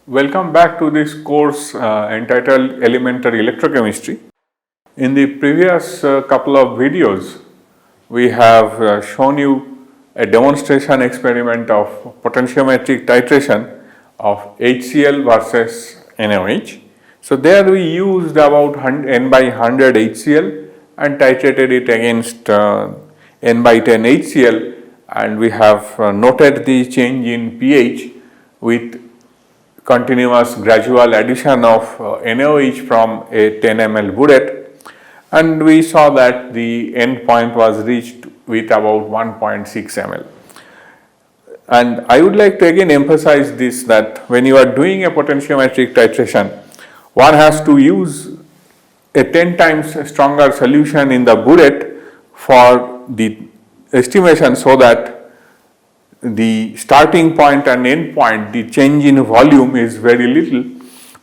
Welcome back to this course entitled Elementary Electrochemistry. In the previous couple of videos, we have shown you a demonstration experiment of potentiometric titration of HCl versus NaOH. So there we used about N by 100 HCl and titrated it against N by 10 HCl, and we have noted the change in pH with continuous gradual addition of NaOH from a 10 ml burette, and we saw that the end point was reached with about 1.6 ml. And I would like to again emphasize this, that when you are doing a potentiometric titration, one has to use a 10 times stronger solution in the burette for the estimation, so that the starting point and end point, the change in volume is very little,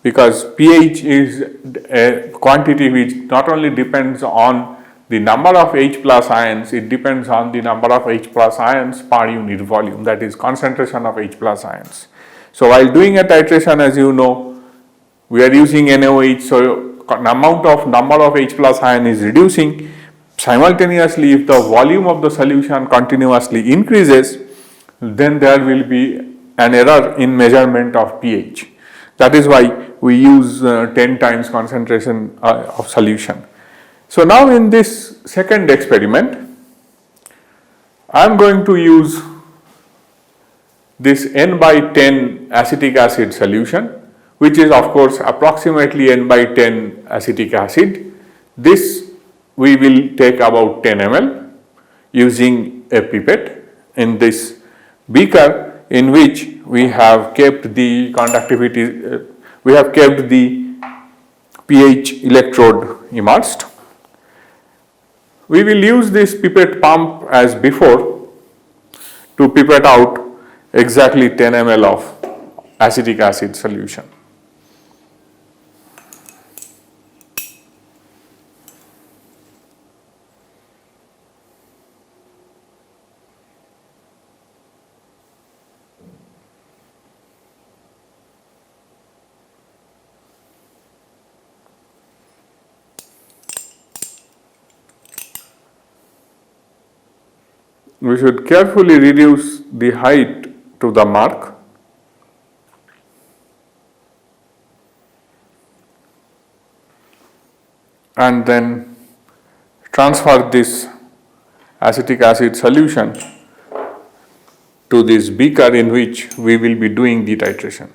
because pH is a quantity which not only depends on the number of H plus ions, it depends on the number of H plus ions per unit volume, that is concentration of H plus ions. So while doing a titration, as you know, we are using NaOH, so number of H plus ion is reducing. Simultaneously, if the volume of the solution continuously increases, then there will be an error in measurement of pH. That is why we use 10 times concentration of solution. So now in this second experiment, I am going to use this N by 10 acetic acid solution, which is of course approximately N by 10 acetic acid. This we will take about 10 ml using a pipette in this beaker, in which we have kept the conductivity, we have kept the pH electrode immersed. We will use this pipette pump as before to pipette out exactly 10 ml of acetic acid solution. We should carefully reduce the height to the mark. And then transfer this acetic acid solution to this beaker in which we will be doing the titration.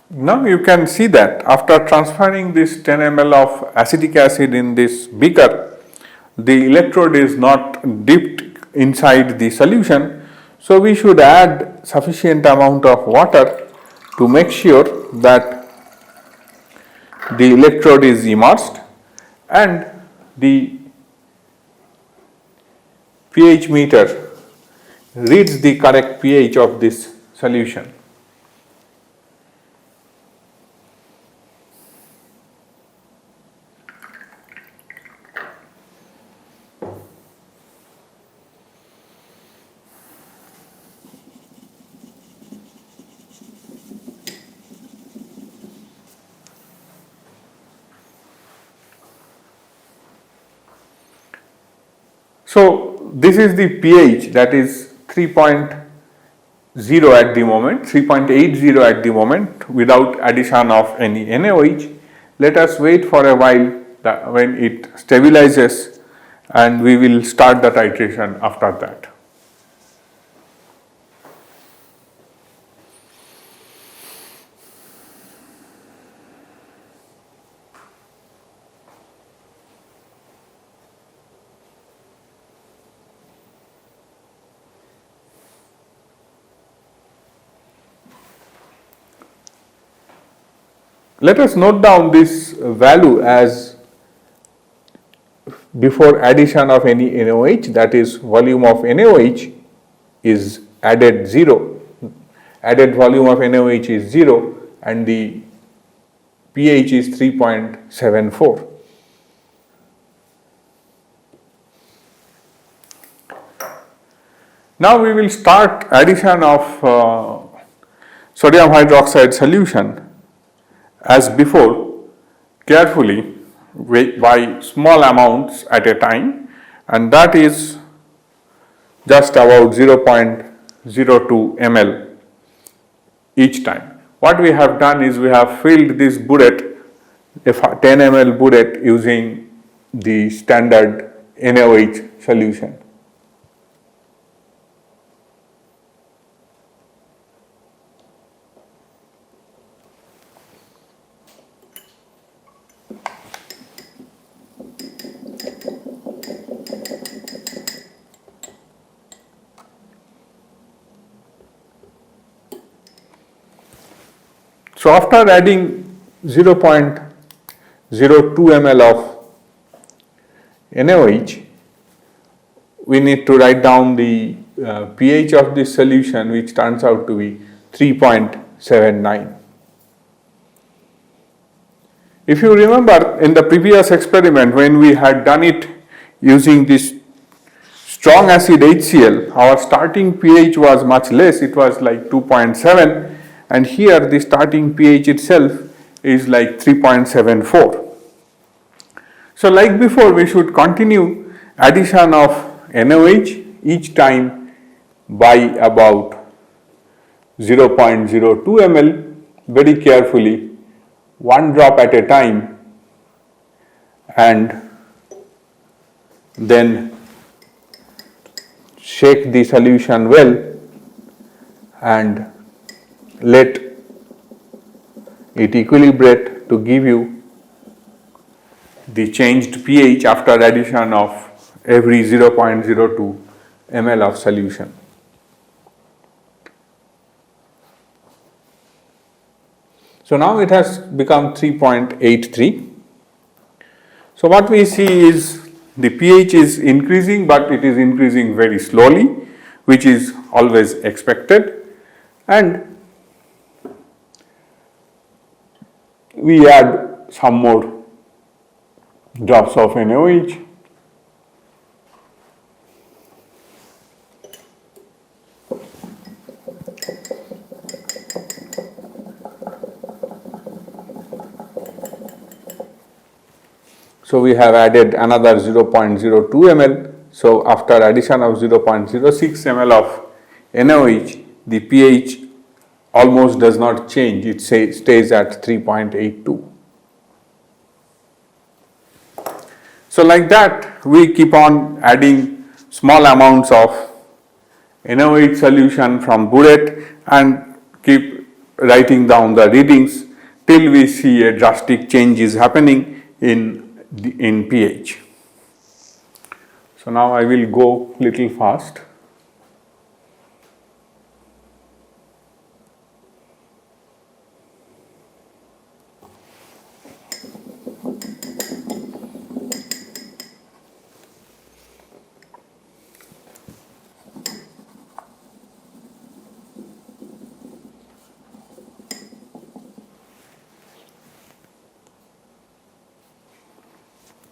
Now you can see that after transferring this 10 ml of acetic acid in this beaker, the electrode is not dipped inside the solution. So we should add sufficient amount of water to make sure that the electrode is immersed and the pH meter reads the correct pH of this solution. So this is the pH, that is 3.0 at the moment, 3.80 at the moment, without addition of any NaOH. Let us wait for a while when it stabilizes, and we will start the titration after that. Let us note down this value as before addition of any NaOH, that is volume of NaOH is added 0, added volume of NaOH is 0 and the pH is 3.74. Now we will start addition of sodium hydroxide solution as before, carefully by small amounts at a time, and that is just about 0.02 ml each time. What we have done is we have filled this burette, a 10 ml burette, using the standard NaOH solution. So after adding 0.02 ml of NaOH, we need to write down the pH of this solution, which turns out to be 3.79. If you remember, in the previous experiment when we had done it using this strong acid HCl, our starting pH was much less, it was like 2.7, and here the starting pH itself is like 3.74. So like before, we should continue addition of NaOH each time by about 0.02 ml, very carefully, one drop at a time, and then shake the solution well and let it equilibrate to give you the changed pH after addition of every 0.02 ml of solution. So now it has become 3.83. So what we see is the pH is increasing, but it is increasing very slowly, which is always expected, and we add some more drops of NaOH. So we have added another 0.02 ml. So after addition of 0.06 ml of NaOH, the pH almost does not change, it stays at 3.82. So like that, we keep on adding small amounts of NaOH solution from burette and keep writing down the readings till we see a drastic change is happening in pH. So now I will go little fast.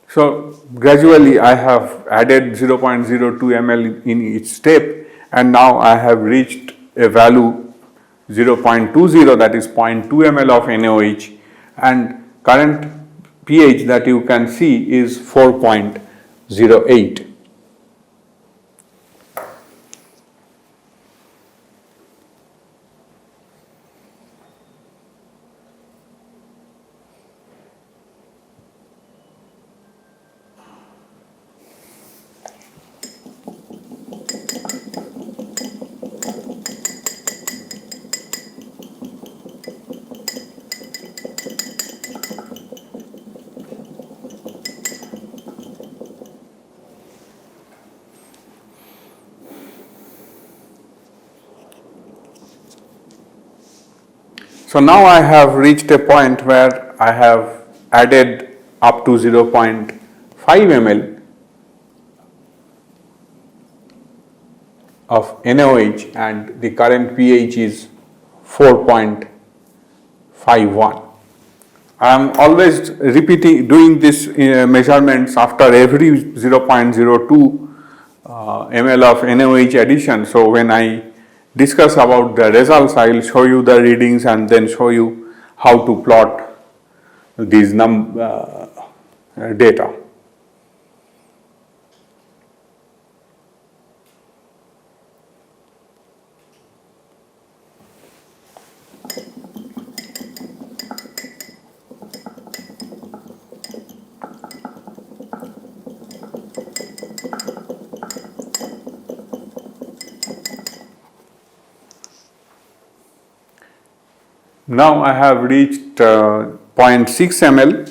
So gradually I have added 0.02 ml in each step, and now I have reached a value 0.20, that is 0.2 ml of NaOH, and current pH that you can see is 4.08. So now I have reached a point where I have added up to 0.5 ml of NaOH and the current pH is 4.51. I am always doing this measurements after every 0.02 ml of NaOH addition. So when I discuss about the results, I will show you the readings and then show you how to plot these data. Now I have reached 0.6 ml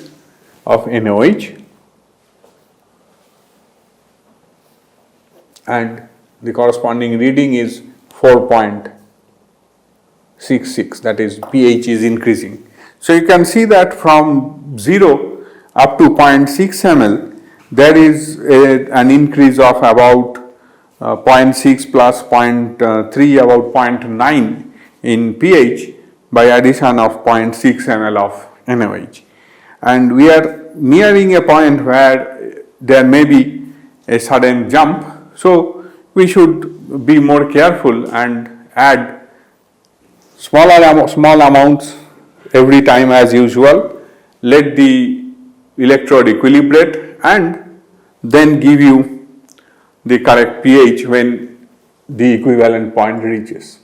of NaOH and the corresponding reading is 4.66, that is pH is increasing. So you can see that from 0 up to 0.6 ml there is an increase of about 0.6 plus 0.3 about 0.9 in pH by addition of 0.6 ml of NaOH, and we are nearing a point where there may be a sudden jump. So we should be more careful and add small amounts every time as usual. Let the electrode equilibrate and then give you the correct pH when the equivalent point reaches.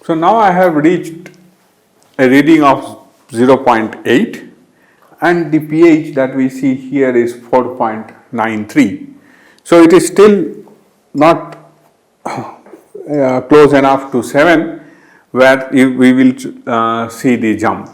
So now I have reached a reading of 0.8 and the pH that we see here is 4.93. So it is still not close enough to 7 where we will see the jump.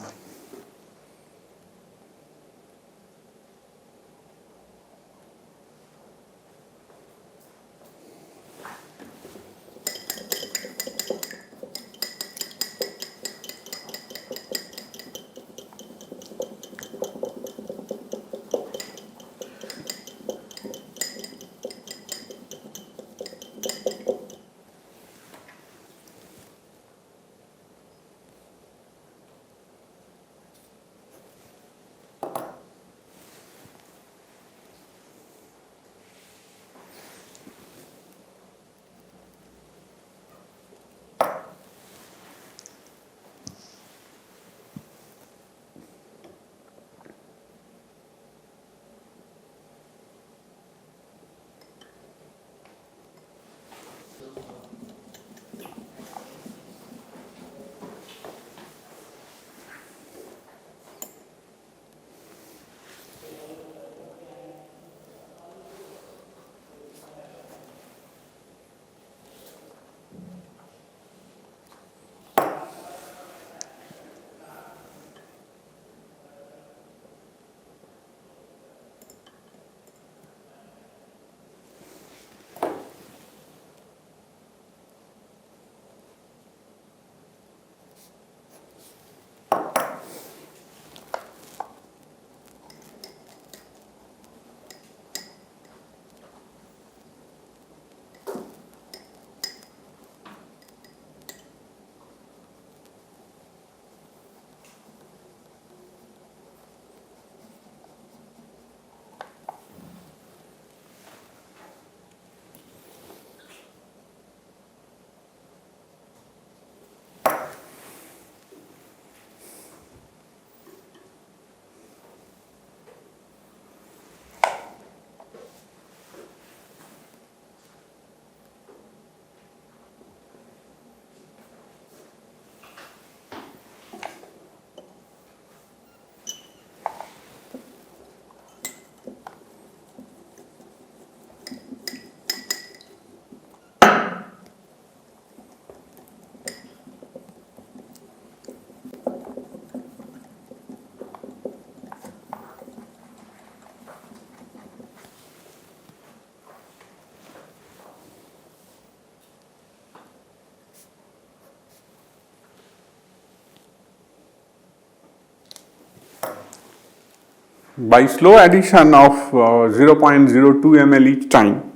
By slow addition of 0.02 ml each time,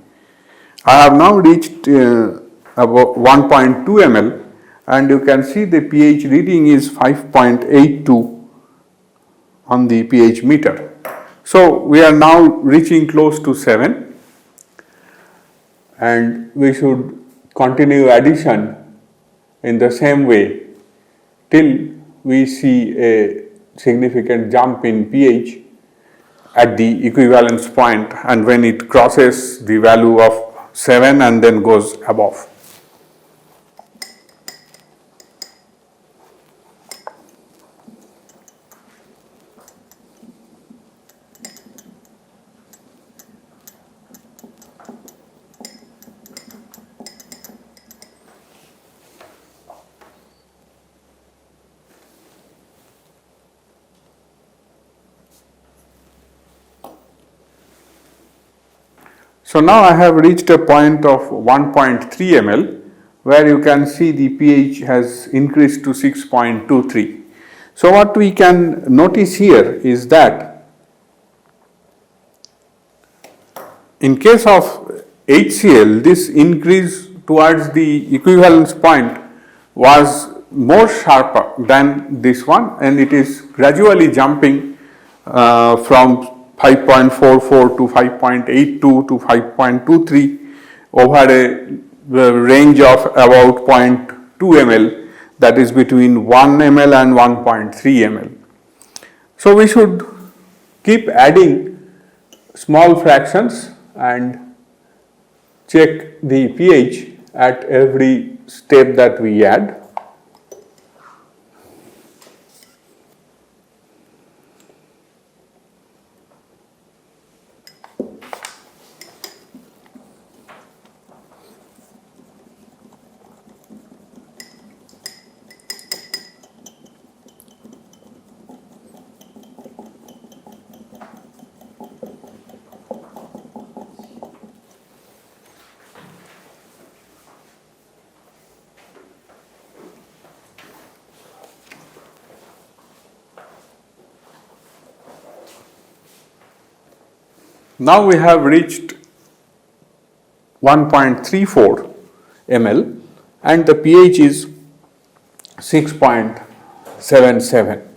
I have now reached about 1.2 ml and you can see the pH reading is 5.82 on the pH meter. So we are now reaching close to 7 and we should continue addition in the same way till we see a significant jump in pH at the equivalence point, and when it crosses the value of 7 and then goes above. So now I have reached a point of 1.3 ml where you can see the pH has increased to 6.23. So what we can notice here is that in case of HCl, this increase towards the equivalence point was more sharper than this one, and it is gradually jumping from 5.44 to 5.82 to 5.23 over a range of about 0.2 ml, that is between 1 ml and 1.3 ml. So we should keep adding small fractions and check the pH at every step that we add. Now we have reached 1.34 ml and the pH is 6.77.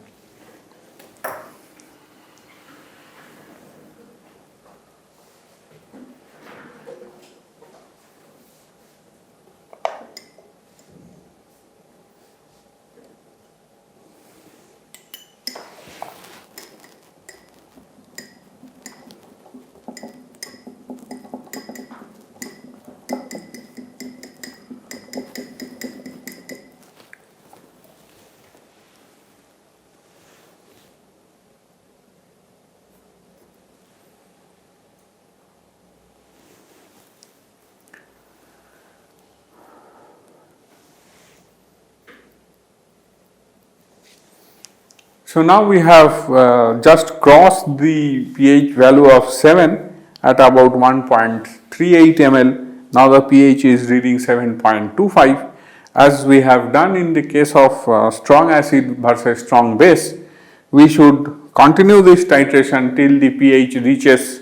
So now we have just crossed the pH value of 7 at about 1.38 ml. Now the pH is reading 7.25. As we have done in the case of strong acid versus strong base, we should continue this titration till the pH reaches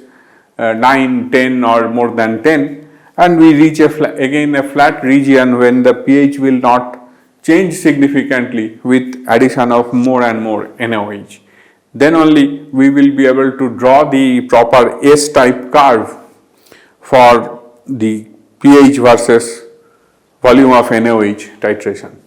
9, 10 or more than 10, and we reach again a flat region when the pH will not change significantly with addition of more and more NaOH. Then only we will be able to draw the proper S-type curve for the pH versus volume of NaOH titration.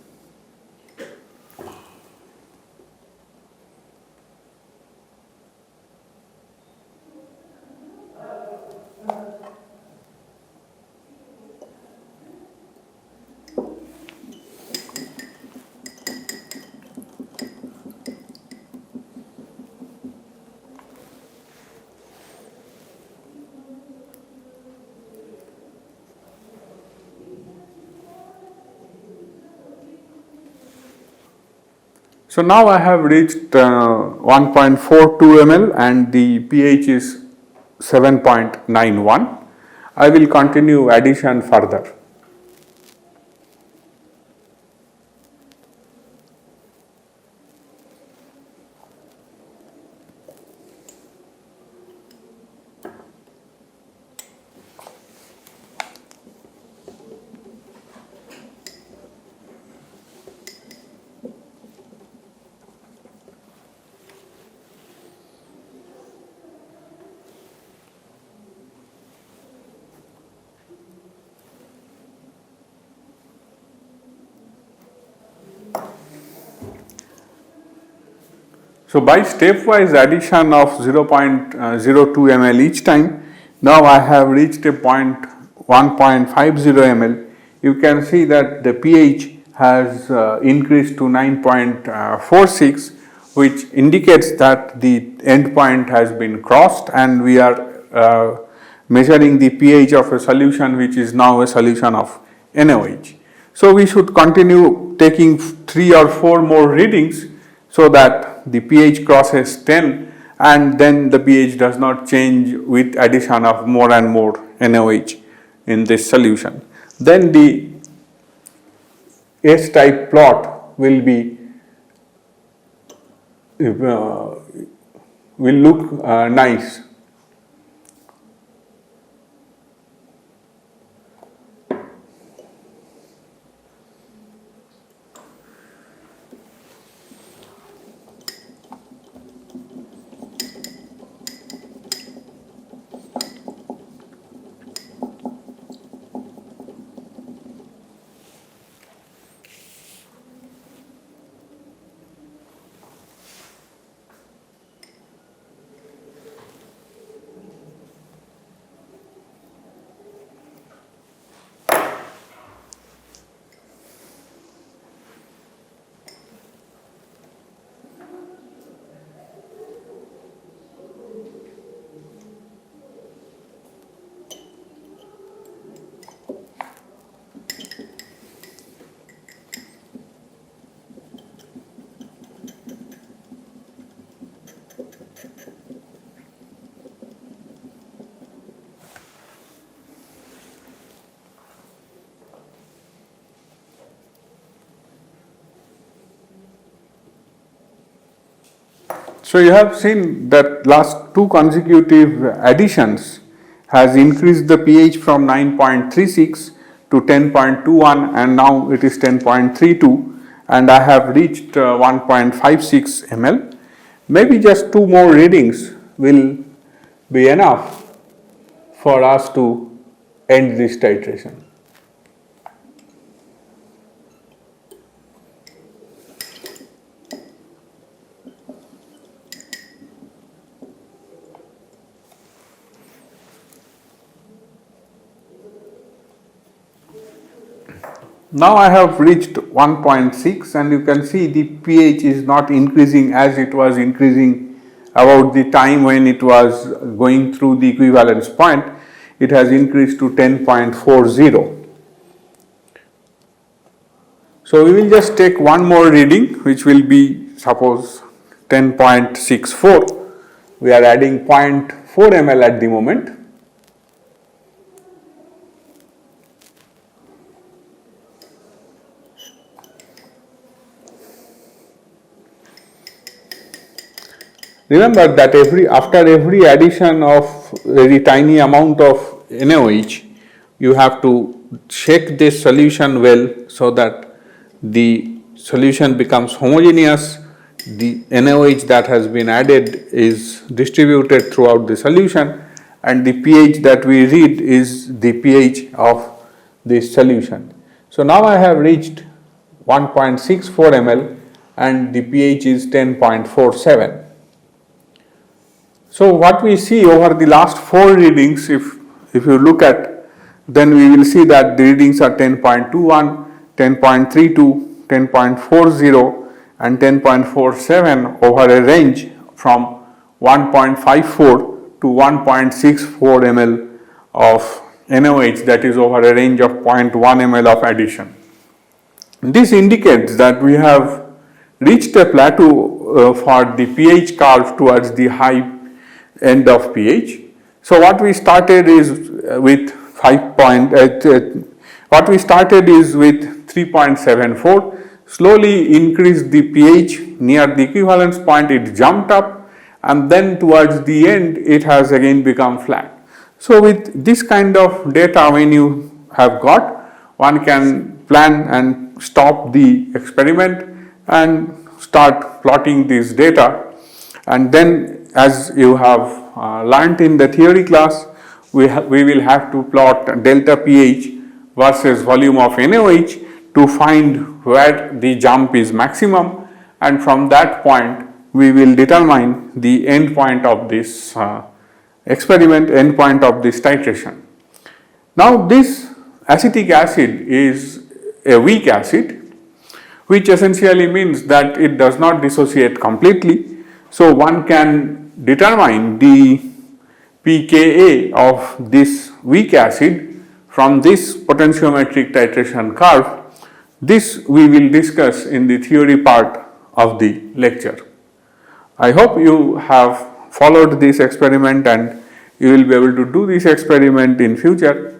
So now I have reached 1.42 ml and the pH is 7.91. I will continue addition further. So by stepwise addition of 0.02 ml each time, now I have reached a point 1.50 ml. You can see that the pH has increased to 9.46, which indicates that the end point has been crossed and we are measuring the pH of a solution which is now a solution of NaOH. So we should continue taking 3 or 4 more readings so that the pH crosses 10 and then the pH does not change with addition of more and more NaOH in this solution. Then the S-type plot will be will look nice. So you have seen that last two consecutive additions has increased the pH from 9.36 to 10.21 and now it is 10.32 and I have reached 1.56 ml. Maybe just two more readings will be enough for us to end this titration. Now I have reached 1.6 and you can see the pH is not increasing as it was increasing about the time when it was going through the equivalence point. It has increased to 10.40. So we will just take one more reading which will be suppose 10.64. We are adding 0.4 ml at the moment. Remember that after every addition of very tiny amount of NaOH, you have to shake this solution well so that the solution becomes homogeneous. The NaOH that has been added is distributed throughout the solution and the pH that we read is the pH of this solution. So now I have reached 1.64 ml and the pH is 10.47. So what we see over the last four readings, if you look at, then we will see that the readings are 10.21, 10.32, 10.40 and 10.47 over a range from 1.54 to 1.64 ml of NaOH, that is over a range of 0.1 ml of addition. This indicates that we have reached a plateau for the pH curve towards the high end of pH. So what we started is with 3.74, slowly increased the pH near the equivalence point, it jumped up and then towards the end it has again become flat. So with this kind of data when you have got, one can plan and stop the experiment and start plotting this data, and then as you have learnt in the theory class, we will have to plot delta pH versus volume of NaOH to find where the jump is maximum, and from that point we will determine the end point of this experiment, end point of this titration. Now this acetic acid is a weak acid, which essentially means that it does not dissociate completely. So one can determine the pKa of this weak acid from this potentiometric titration curve. This we will discuss in the theory part of the lecture. I hope you have followed this experiment and you will be able to do this experiment in future,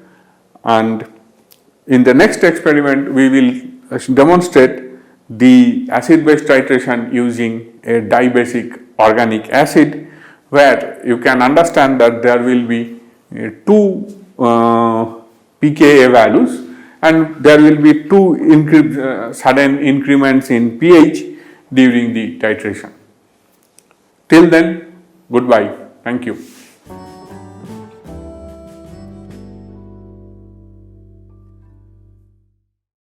and in the next experiment we will demonstrate the acid base titration using a dibasic organic acid, where you can understand that there will be two pKa values and there will be two sudden increments in pH during the titration. Till then, goodbye. Thank you.